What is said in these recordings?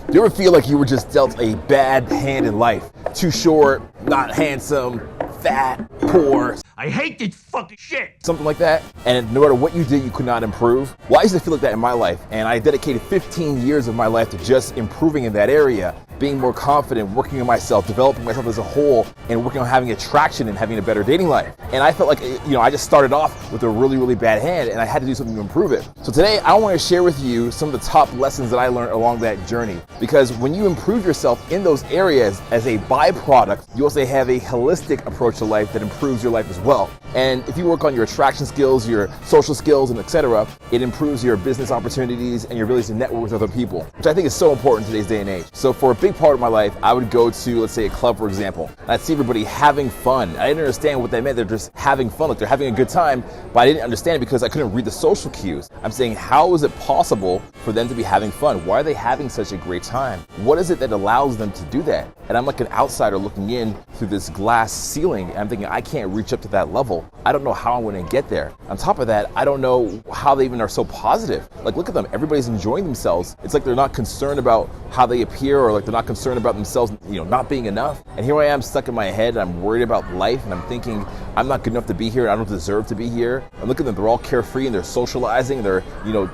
Do you ever feel like you were just dealt a bad hand in life? Too short, not handsome, fat, poor. I hate this fucking shit. Something like that. And no matter what you did, you could not improve. Well, I used to feel like that in my life. And I dedicated 15 years of my life to just improving in that area, being more confident, working on myself, developing myself as a whole, and working on having attraction and having a better dating life. And I felt like, I just started off with a really, really bad hand and I had to do something to improve it. So today I want to share with you some of the top lessons that I learned along that journey. Because when you improve yourself in those areas as a byproduct, you also have a holistic approach to life that improves your life as well. And if you work on your attraction skills, your social skills, and etc., it improves your business opportunities and your ability to network with other people, which I think is so important in today's day and age. So for a big part of my life, I would go to, let's say, a club, for example, and I'd see everybody having fun. I didn't understand what that meant. They're just having fun, like they're having a good time, but I didn't understand it because I couldn't read the social cues. I'm saying, how is it possible for them to be having fun? Why are they having such a great time? What is it that allows them to do that? And I'm like an outsider looking in through this glass ceiling, and I'm thinking, I can't reach up to that level. I don't know how I'm going to get there. On top of that, I don't know how they even are so positive. Like, look at them. Everybody's enjoying themselves. It's like they're not concerned about how they appear, or like they're not concerned about themselves, not being enough. And here I am stuck in my head. I'm worried about life, and I'm thinking I'm not good enough to be here. And I don't deserve to be here. And look at them. They're all carefree, and they're socializing. They're,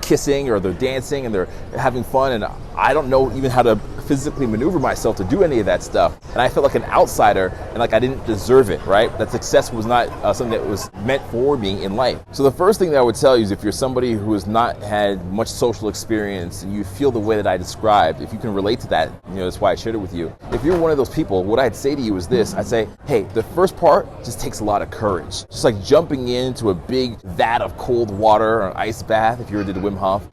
kissing, or they're dancing, and they're having fun. And I don't know even how to physically maneuver myself to do any of that stuff. And I felt like an outsider, and like I didn't deserve it, right? That success was not something that was meant for me in life. So the first thing that I would tell you is, if you're somebody who has not had much social experience and you feel the way that I described, if you can relate to that, that's why I shared it with you. If you're one of those people, what I'd say to you is this. I'd say, hey, the first part just takes a lot of courage. Just like jumping into a big vat of cold water or an ice bath, if you ever did Wim Hof,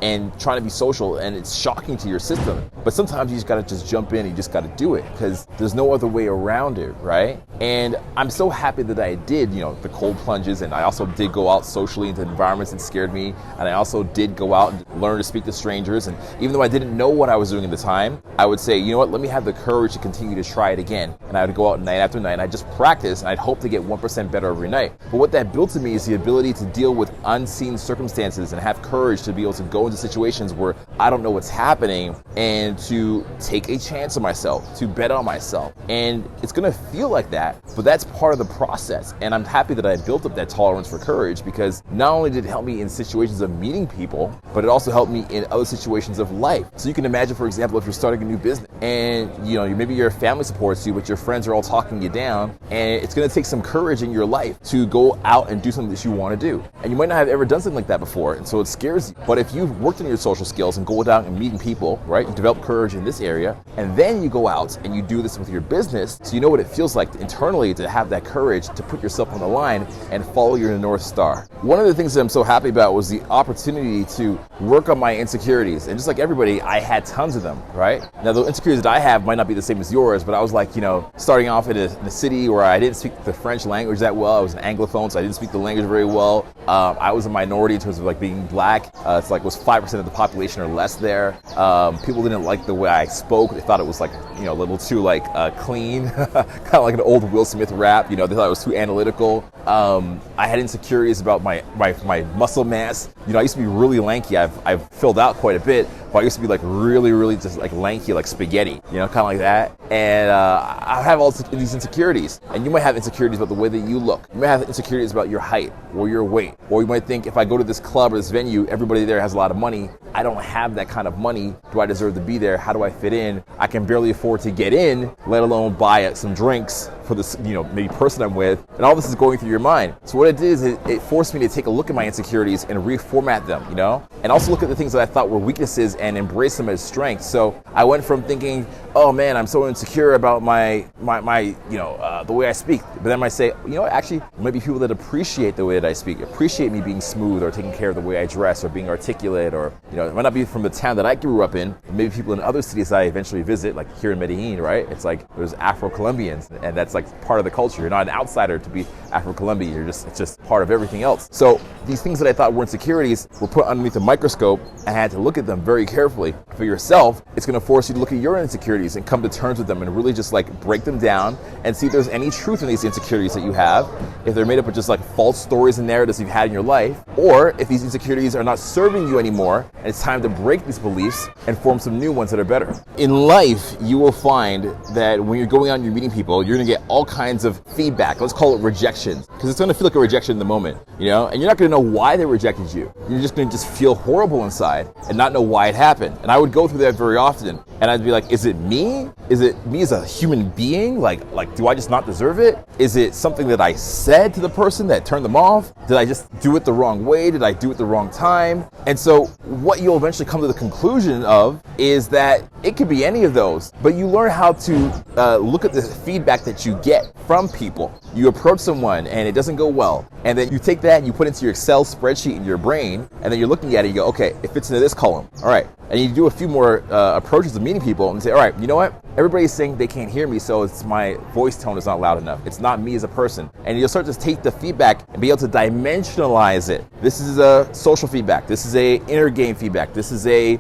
and trying to be social, and it's shocking to your system. But sometimes you just gotta just jump in and you just gotta do it, because there's no other way around it, right? And I'm so happy that I did, the cold plunges, and I also did go out socially into environments that scared me, and I also did go out and learn to speak to strangers. And even though I didn't know what I was doing at the time, I would say, let me have the courage to continue to try it again. And I would go out night after night, and I'd just practice, and I'd hope to get 1% better every night. But what that built in me is the ability to deal with unseen circumstances and have courage to be able to go into situations where I don't know what's happening, and to take a chance on myself, to bet on myself. And it's gonna feel like that, but that's part of the process. And I'm happy that I built up that tolerance for courage, because not only did it help me in situations of meeting people, but it also helped me in other situations of life. So you can imagine, for example, if you're starting a new business, and maybe your family supports you, but your friends are all talking you down, and it's gonna take some courage in your life to go out and do something that you wanna do. And you might not have ever done something like that before, and so it scares you. But if you've worked on your social skills and go out and meeting people, right? You develop courage in this area, and then you go out and you do this with your business, so you know what it feels like internally to have that courage to put yourself on the line and follow your North Star. One of the things that I'm so happy about was the opportunity to work on my insecurities. And just like everybody, I had tons of them, right? Now, the insecurities that I have might not be the same as yours, but I was like, starting off in a city where I didn't speak the French language that well. I was an Anglophone, so I didn't speak the language very well. I was a minority in terms of like being black. It's like was 5% of the population or less there. People didn't like the way I spoke. They thought it was like, a little too like clean, kind of like an old Will Smith rap. They thought it was too analytical. I had insecurities about my muscle mass. I used to be really lanky. I've filled out quite a bit, but I used to be like really, really just like lanky, like spaghetti, kind of like that. And I have all these insecurities. And you might have insecurities about the way that you look. You might have insecurities about your height or your weight. Or you might think, if I go to this club or this venue, everybody there has a lot of money. I don't have that kind of money. Do I deserve to be there? How do I fit in? I can barely afford to get in, let alone buy some drinks for this, maybe person I'm with. And all this is going through your mind. So what it did is it forced me to take a look at my insecurities and reformat them, and also look at the things that I thought were weaknesses and embrace them as strengths. So I went from thinking, oh man, I'm so insecure about my the way I speak. But then I might say, actually, there might be people that appreciate the way that I speak, appreciate me being smooth or taking care of the way I dress or being articulate, or, it might not be from the town that I grew up in, but maybe people in other cities I eventually visit, like here in Medellin, right? It's like there's Afro-Colombians, and that's like part of the culture. You're not an outsider to be Afro-Colombian. It's just part of everything else. So these things that I thought were insecurities were put underneath a microscope, and I had to look at them very carefully. For yourself, it's going to force you to look at your insecurities and come to terms with them and really just like break them down and see if there's any truth in these insecurities that you have, if they're made up of just like false stories and narratives you've had in your life, or if these insecurities are not serving you anymore and it's time to break these beliefs and form some new ones that are better. In life, you will find that when you're going out and you're meeting people, you're going to get all kinds of feedback. Let's call it rejections, because it's going to feel like a rejection in the moment, and you're not going to know why they rejected you. You're just going to feel horrible inside and not know why it happened. And I would go through that very often, and I'd be like, is it me? Is it me as a human being? Like, do I just not deserve it? Is it something that I said to the person that turned them off? Did I just do it the wrong way? Did I do it the wrong time? And so what you'll eventually come to the conclusion of is that it could be any of those, but you learn how to look at the feedback that you get from people. You approach someone and it doesn't go well, and then you take that and you put it into your Excel spreadsheet in your brain, and then you're looking at it and you go, okay, it fits into this column. All right. And you do a few more approaches of meeting people and say, all right, you know what? Everybody's saying they can't hear me, so it's my voice tone is not loud enough. It's not me as a person. And you'll start to take the feedback and be able to dimensionalize it. This is a social feedback. This is a inner game feedback. This is a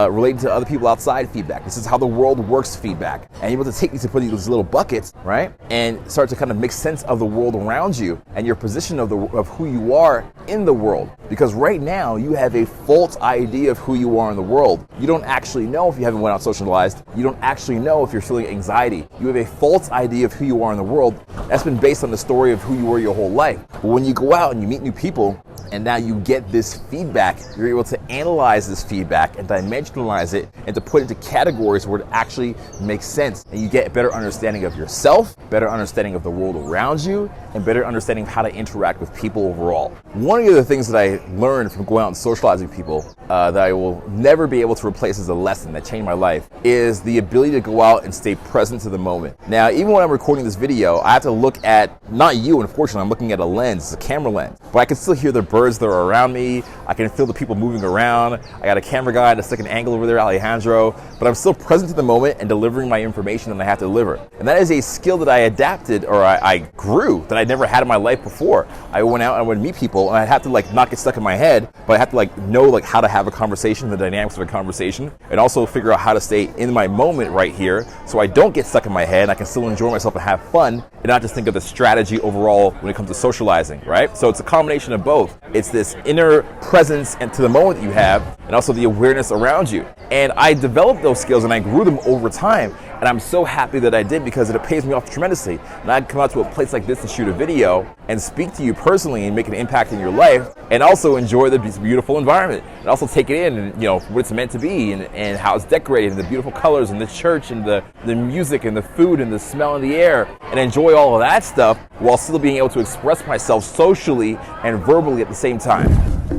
related to other people outside feedback. This is how the world works feedback. And you're able to take these and put these little buckets, right? And start to kind of make sense of the world around you and your position of who you are in the world. Because right now you have a false idea of who you are in the world. You don't actually know if you haven't went out socialized. You don't actually know if you're feeling anxiety. You have a false idea of who you are in the world. That's been based on the story of who you were your whole life. But when you go out and you meet new people, and now you get this feedback, you're able to analyze this feedback and dimensionalize it and to put it into categories where it actually makes sense. And you get a better understanding of yourself, better understanding of the world around you, and better understanding of how to interact with people overall. One of the other things that I learned from going out and socializing with people that I will never be able to replace as a lesson that changed my life is the ability to go out and stay present to the moment. Now, even when I'm recording this video, I have to look at, not you, unfortunately, I'm looking at a lens, it's a camera lens, but I can still hear the birds that are around me. I can feel the people moving around. I got a camera guy at a second angle over there, Alejandro, but I'm still present to the moment and delivering my information that I have to deliver. And that is a skill that I adapted, or I grew, that I never had in my life before. I went out and I would meet people and I'd have to not get stuck in my head, but I have to know how to have a conversation, the dynamics of a conversation, and also figure out how to stay in my moment right here so I don't get stuck in my head and I can still enjoy myself and have fun and not just think of the strategy overall when it comes to socializing, right? So it's a combination of both. It's this inner presence and to the moment that you have, and also the awareness around you. And I developed those skills and I grew them over time. And I'm so happy that I did, because it pays me off tremendously. And I can come out to a place like this to shoot a video and speak to you personally and make an impact in your life, and also enjoy this beautiful environment, and also take it in and what it's meant to be, and how it's decorated, and the beautiful colors, and the church, and the music, and the food, and the smell in the air, and enjoy all of that stuff while still being able to express myself socially and verbally at the same time.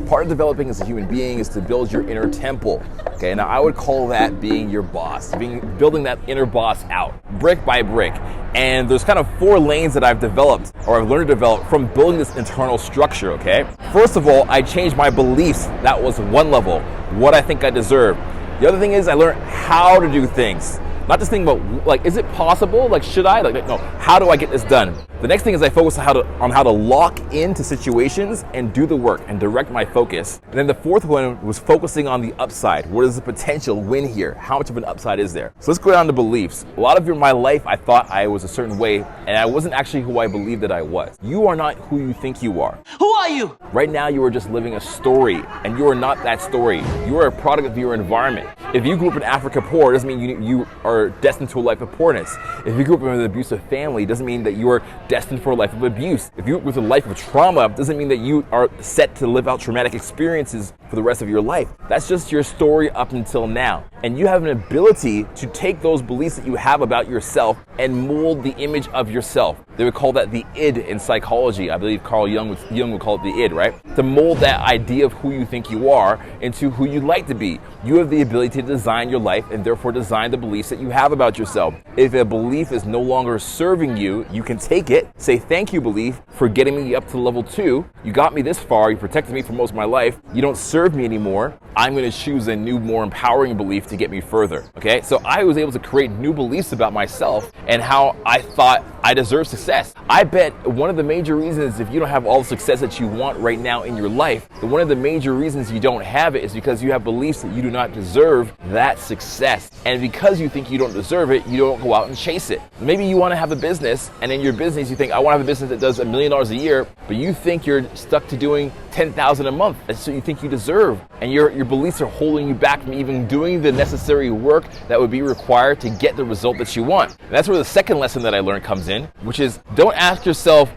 Part of developing as a human being is to build your inner temple. Okay, now I would call that being your boss, building that inner boss out, brick by brick. And there's kind of 4 lanes that I've developed, or I've learned to develop from building this internal structure, okay? First of all, I changed my beliefs. That was one level, what I think I deserve. The other thing is I learned how to do things. Not just thinking about, is it possible? Should I? No, how do I get this done? The next thing is I focus on how to lock into situations and do the work and direct my focus. And then the fourth one was focusing on the upside. What is the potential win here? How much of an upside is there? So let's go down to beliefs. A lot of my life, I thought I was a certain way, and I wasn't actually who I believed that I was. You are not who you think you are. Who are you? Right now, you are just living a story, and you are not that story. You are a product of your environment. If you grew up in Africa poor, it doesn't mean you are destined to a life of poorness. If you grew up in an abusive family, it doesn't mean that you are destined for a life of abuse. If you grew up with a life of trauma, it doesn't mean that you are set to live out traumatic experiences for the rest of your life. That's just your story up until now. And you have an ability to take those beliefs that you have about yourself and mold the image of yourself. They would call that the id in psychology. I believe Carl Jung would call it the id, right? To mold that idea of who you think you are into who you'd like to be. You have the ability to design your life and therefore design the beliefs that you have about yourself. If a belief is no longer serving you, you can take it, say thank you belief for getting me up to level 2. You got me this far, you protected me for most of my life, you don't serve me anymore. I'm going to choose a new, more empowering belief to get me further. Okay, so I was able to create new beliefs about myself and how I thought I deserve success. I bet one of the major reasons if you don't have all the success that you want right now in your life, one of the major reasons you don't have it is because you have beliefs that you do not deserve that success. And because you think you don't deserve it, you don't go out and chase it. Maybe you want to have a business, and in your business you think, I want to have a business that does $1 million a year, but you think you're stuck to doing $10,000 a month. That's what you think you deserve. And your beliefs are holding you back from even doing the necessary work that would be required to get the result that you want. And that's where the second lesson that I learned comes in, which is don't ask yourself,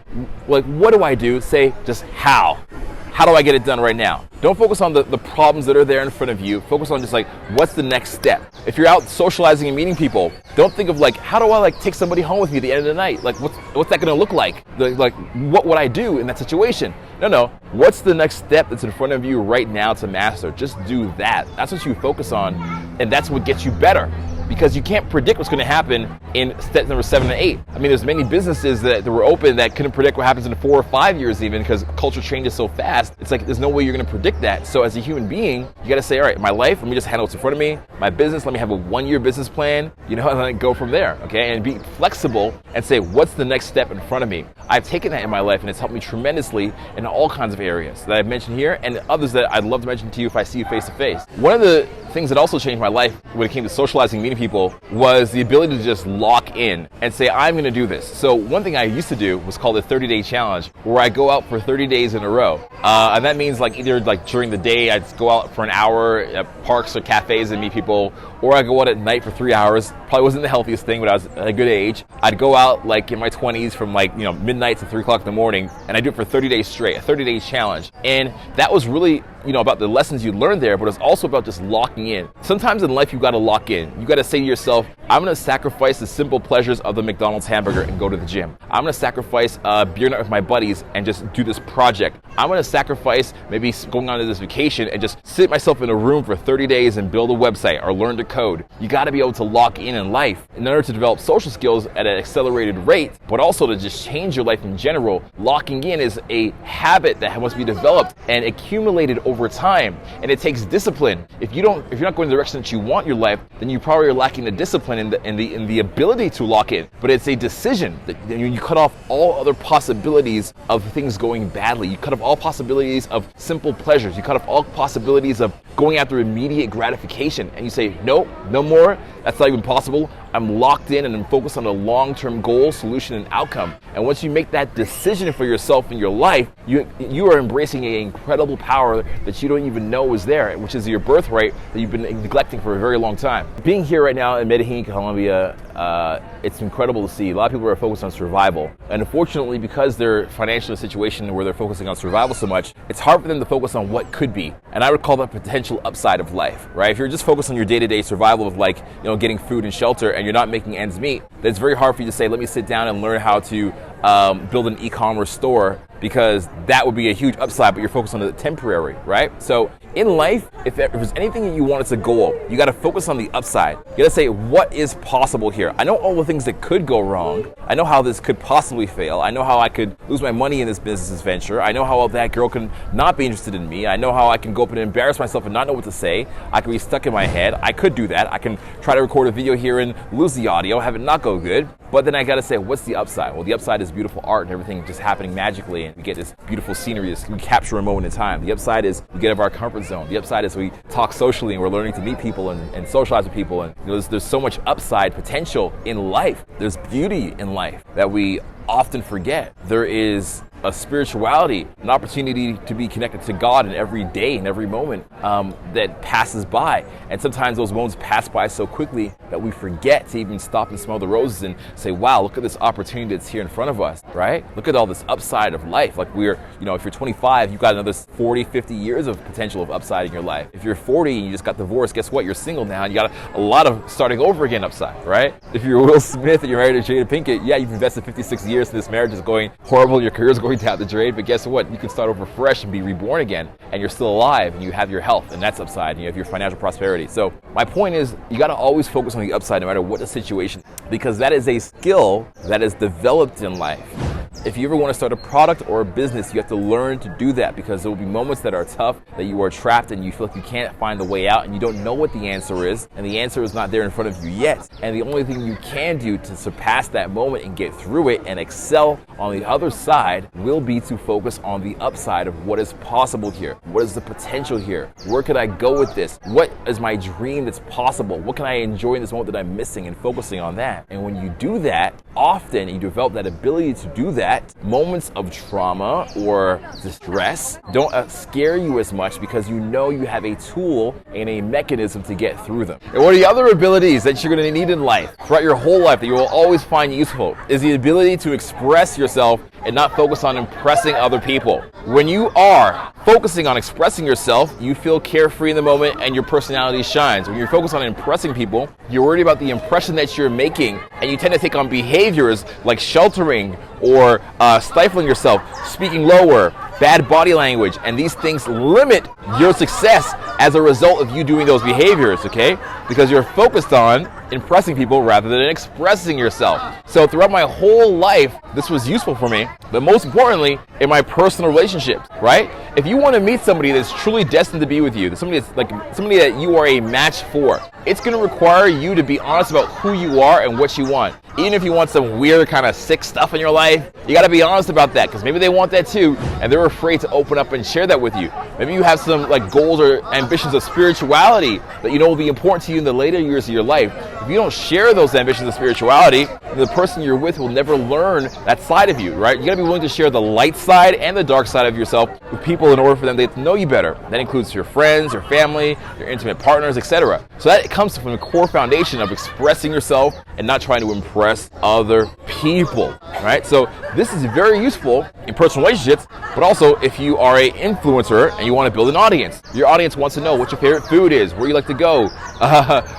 like, what do I do? Say, just how. How do I get it done right now? Don't focus on the problems that are there in front of you. Focus on just like, what's the next step? If you're out socializing and meeting people, don't think of like, how do I like take somebody home with me at the end of the night? Like, what's that gonna look like? Like, what would I do in that situation? No. What's the next step that's in front of you right now to master? Just do that. That's what you focus on, and that's what gets you better. Because you can't predict what's going to happen in step number 7 and 8. I mean, there's many businesses that were open that couldn't predict what happens in 4 or 5 years even, because culture changes so fast. It's like there's no way you're going to predict that. So as a human being, you got to say, all right, my life, let me just handle what's in front of me. My business, let me have a 1-year business plan, and then go from there, okay? And be flexible and say, what's the next step in front of me? I've taken that in my life, and it's helped me tremendously in all kinds of areas that I've mentioned here, and others that I'd love to mention to you if I see you face to face. One of the things that also changed my life when it came to socializing, meeting people, was the ability to just lock in and say, I'm going to do this. So one thing I used to do was called a 30-day challenge, where I go out for 30 days in a row. And that means like either like during the day, I'd go out for an hour at parks or cafes and meet people, or I go out at night for 3 hours. Probably wasn't the healthiest thing, but I was at a good age. I'd go out like in my 20s from like, midnight to 3 o'clock in the morning, and I do it for 30 days straight, a 30-day challenge. And that was really, about the lessons you learned there, but it's also about just locking in. Sometimes in life, you got to lock in. You got to say to yourself, I'm going to sacrifice the simple pleasures of the McDonald's hamburger and go to the gym. I'm going to sacrifice a beer night with my buddies and just do this project. I'm going to sacrifice maybe going on to this vacation and just sit myself in a room for 30 days and build a website or learn to code. You got to be able to lock in life in order to develop social skills at an accelerated rate, but also to just change your life in general. Locking in is a habit that must be developed and accumulated over time, and it takes discipline. If you're not going in the direction that you want your life, then you probably are lacking the discipline and the ability to lock in. But it's a decision that you cut off all other possibilities of things going badly. You cut off all possibilities of simple pleasures. You cut off all possibilities of going after immediate gratification, and you say, no more. That's not even possible. I'm locked in and I'm focused on a long-term goal, solution, and outcome. And once you make that decision for yourself in your life, you are embracing an incredible power that you don't even know is there, which is your birthright that you've been neglecting for a very long time. Being here right now in Medellin, Colombia, it's incredible to see. A lot of people are focused on survival. And unfortunately, because they're financially in a situation where they're focusing on survival so much, it's hard for them to focus on what could be. And I would call that potential upside of life, right? If you're just focused on your day-to-day survival of like, getting food and shelter, and you're not making ends meet, then it's very hard for you to say, let me sit down and learn how to build an e-commerce store, because that would be a huge upside, but you're focused on the temporary, right? So in life, if there's anything that you want as a goal, you got to focus on the upside. You got to say, what is possible here? I know all the things that could go wrong. I know how this could possibly fail. I know how I could lose my money in this business venture. I know how that girl can not be interested in me. I know how I can go up and embarrass myself and not know what to say. I could be stuck in my head. I could do that. I can try to record a video here and lose the audio, have it not go good. But then I got to say, what's the upside? Well, the upside is beautiful art and everything just happening magically, and we get this beautiful scenery. We capture a moment in time. The upside is we get out of our comfort zone. The upside is we talk socially and we're learning to meet people and socialize with people. And there's so much upside potential in life. There's beauty in life that we often forget. There is a spirituality, an opportunity to be connected to God in every day, in every moment that passes by. And sometimes those moments pass by so quickly that we forget to even stop and smell the roses and say, wow, look at this opportunity that's here in front of us, right? Look at all this upside of life. Like if you're 25, you've got another 40, 50 years of potential of upside in your life. If you're 40 and you just got divorced, guess what? You're single now and you got a lot of starting over again upside, right? If you're Will Smith and you're married to Jada Pinkett, yeah, you've invested 56 years in this marriage, is going horrible, your career is going down the drain, but guess what? You can start over fresh and be reborn again, and you're still alive, and you have your health, and that's upside, and you have your financial prosperity. So my point is, you got to always focus on the upside no matter what the situation, because that is a skill that is developed in life. If you ever want to start a product or a business, you have to learn to do that, because there will be moments that are tough, that you are trapped and you feel like you can't find a way out and you don't know what the answer is, and the answer is not there in front of you yet. And the only thing you can do to surpass that moment and get through it and excel on the other side will be to focus on the upside of what is possible here. What is the potential here? Where could I go with this? What is my dream that's possible? What can I enjoy in this moment that I'm missing, and focusing on that? And when you do that, often you develop that ability to do that, moments of trauma or distress don't scare you as much, because you know you have a tool and a mechanism to get through them. And one of the other abilities that you're going to need in life throughout your whole life that you will always find useful is the ability to express yourself and not focus on impressing other people. When you are focusing on expressing yourself, you feel carefree in the moment and your personality shines. When you're focused on impressing people, you're worried about the impression that you're making, and you tend to take on behaviors like sheltering or stifling yourself, speaking lower, bad body language, and these things limit your success as a result of you doing those behaviors, okay? Because you're focused on impressing people rather than expressing yourself. So throughout my whole life, this was useful for me, but most importantly, in my personal relationships, right? If you want to meet somebody that's truly destined to be with you, somebody that you are a match for, it's going to require you to be honest about who you are and what you want. Even if you want some weird kind of sick stuff in your life, you got to be honest about that, because maybe they want that too, and they're afraid to open up and share that with you. Maybe you have some goals or ambitions of spirituality that you know will be important to you in the later years of your life. If you don't share those ambitions of spirituality, the person you're with will never learn that side of you, right? You got to be willing to share the light side and the dark side of yourself with people in order for them to get to know you better. That includes your friends, your family, your intimate partners, etc. So that comes from the core foundation of expressing yourself and not trying to impress other people, right? So this is very useful in personal relationships, but also if you are an influencer and you want to build an audience. Your audience wants to know what your favorite food is, where you like to go,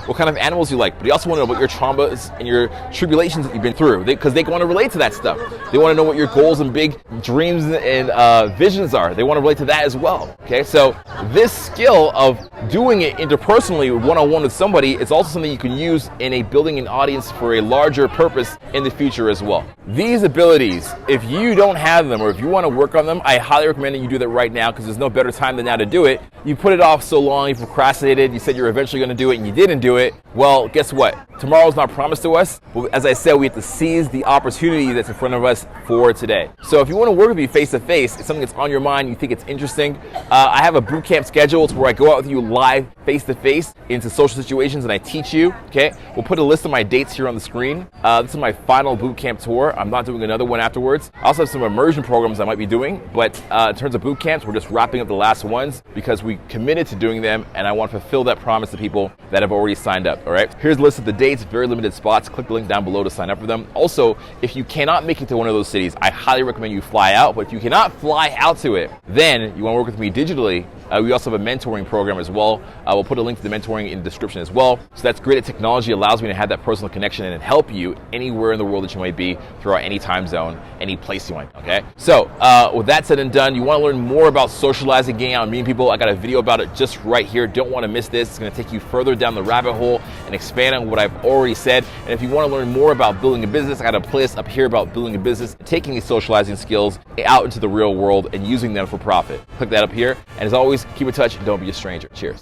what kind of animals you like, but they also want to know what your traumas and your tribulations that you've been through, because they want to relate to that stuff. They want to know what your goals and big dreams and visions are. They want to relate to that as well, okay? So this skill of doing it interpersonally, one-on-one with somebody, is also something you can use in a building an audience for a larger purpose in the future as well. These abilities, if you don't have them or if you want to work on them, I highly recommend that you do that right now, because there's no better time than now to do it. You put it off so long, you procrastinated, you said you're eventually going to do it and you didn't do it. Well, guess what? Tomorrow's not promised to us. But as I said, we have to seize the opportunity that's in front of us for today. So if you want to work with me face to face, it's something that's on your mind, you think it's interesting, I have a boot camp scheduled where I go out with you live face to face into social situations and I teach you, okay? We'll put a list of my dates here on the screen. This is my final boot camp tour. I'm not doing another one afterwards. I also have some immersion programs I might be doing, but in terms of boot camps, we're just wrapping up the last ones because we committed to doing them, and I want to fulfill that promise to people that have already signed up, all right? Here's a list of the dates, very limited spots. Click the link down below to sign up for them. Also, if you cannot make it to one of those cities, I highly recommend you fly out, but if you cannot fly out to it, then you want to work with me digitally. We also have a mentoring program as well. We'll put a link to the mentoring in the description as well. So that's great. Technology allows me to have that personal connection and help you anywhere in the world that you might be, throughout any time zone, any place you want, okay? So with that said and done, you want to learn more about socializing, getting out and meeting people, I got a video about it just right here. Don't want to miss this. It's going to take you further down the rabbit hole and expand on what I've already said. And if you want to learn more about building a business, I got a playlist up here about building a business, taking these socializing skills out into the real world and using them for profit. Click that up here. And as always, keep in touch and don't be a stranger. Cheers.